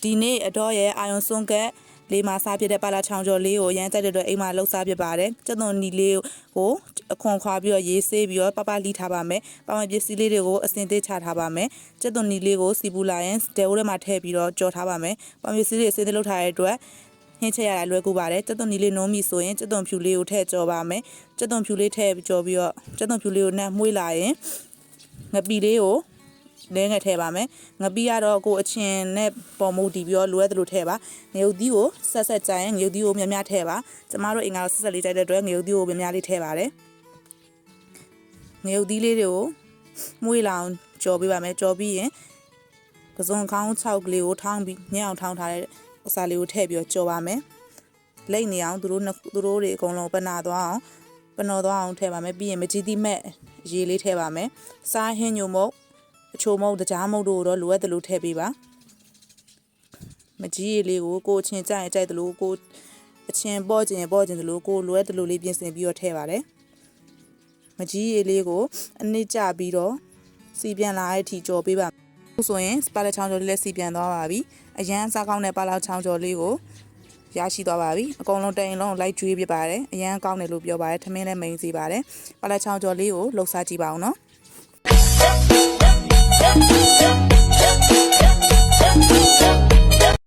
ဒီနေ့အတော့ရဲ့အာယုံစွန့်ကက်လေးမှာစားဖြစ်တဲ့ပါလာချောင်းကျော်လေးကိုရမ်းကြတဲ့အတွက်အိမ်မှာလှုပ်စားဖြစ်ပါတယ်ကျက်သွန်နီလေးကိုအခွန်ခွာပြီးတော့ရေးဆေးပြီးတော့ပပလီထားပါမယ်ပါဝင်ပစ္စည်းလေးတွေကိုအစင်သေးချထားပါမယ်ကျက်သွန်နီလေးကိုစီပူလာရင်ဒဲအိုးထဲမှာထည့်ပြီးတော့ကြော်ထားပါမယ်ပါဝင်ပစ္စည်းတွေအစင်သေးလုပ်ထားတဲ့အတွက်ဟင်းချက်ရတာလွယ်ကူပါတယ်ကျက်သွန်နီလေးနုံးပြီဆိုရင်ကျက်သွန်ဖြူလေးကိုထည့်ကြော်ပါမယ်ကျက်သွန်ဖြူလေးထည့်ကြော်ပြီးတော့ကျက်သွန်ဖြူလေးကိုနှမ်းမှုေးလာရင်ငပီလေးကိုလဲငယ်ထည့်ပါမယ်ငပီကတော့ကိုအချင်းနဲ့ပေါ်မူတီပြီးတော့လိုရသလိုထည့်ပါငရုတ်သီးကိုဆက်ကြရင်ငရုတ်သီးကိုများများထည့်ပါကျမတို့အင်္ဂါဆက်လေးကြိုက်တဲ့အတွက်ငရုတ်သီးကိုများများလေးထည့်ပါတယ်ငရုတ်သီးလေးတွေကိုမှုေးလာအောင်ကြော်ပေးပါမယ်ကြော်ပြီးရင်ကစုံခေါင်း6ကလေးကိုထောင်းပြီးညံ့အောင်ထောင်းထားတဲ့အစာလေးကိုထည့်ပြီးတော့ကြော်ပါမယ်လိမ့်နေအောင်သူတို့တွေအကုန်လုံးပနာသွားအောင်ပနော်သွားအောင်ထည့်ပါမယ်ပြီးရင်မကြီးတိမဲ့ရေလေးထည့်ပါမယ်စားဟင်းညိုမုတ်အချိုမုတ်တကြားမုတ်တို့တော့လိုအပ်တယ်လို့ထည့်ပေးပါမကြီးရေလေးကိုကိုအချင်းကြိုက်တယ်လို့ကိုအချင်းပေါ့ကျင်တယ်လို့ကိုလိုအပ်တယ်လို့လေးပြင်ဆင်ပြီးတော့ထည့်ပါတယ်မကြီးရေလေးကိုအနစ်ကျပြီးတော့စီပြန်လာတဲ့အထိကြော်ပေးပါဆိုရင်ပါလာချောင်းကျော်လေးလည်းစီပြန်သွားပါပြီအရန်စားကောင်းတဲ့ပါလာချောင်းကျော်လေးကိုရရှိသွားပါပြီအကုန်လုံးတိုင်လုံးလိုက်ကျွေးပြပါတယ်အရန်ကောင်းတယ်လို့ပြောပါတယ်ထမင်းလည်းမိန်စီပါတယ်ပါလာချောင်းကျော်လေးကိုလှုပ်ရှားကြည့်ပါအောင်နော်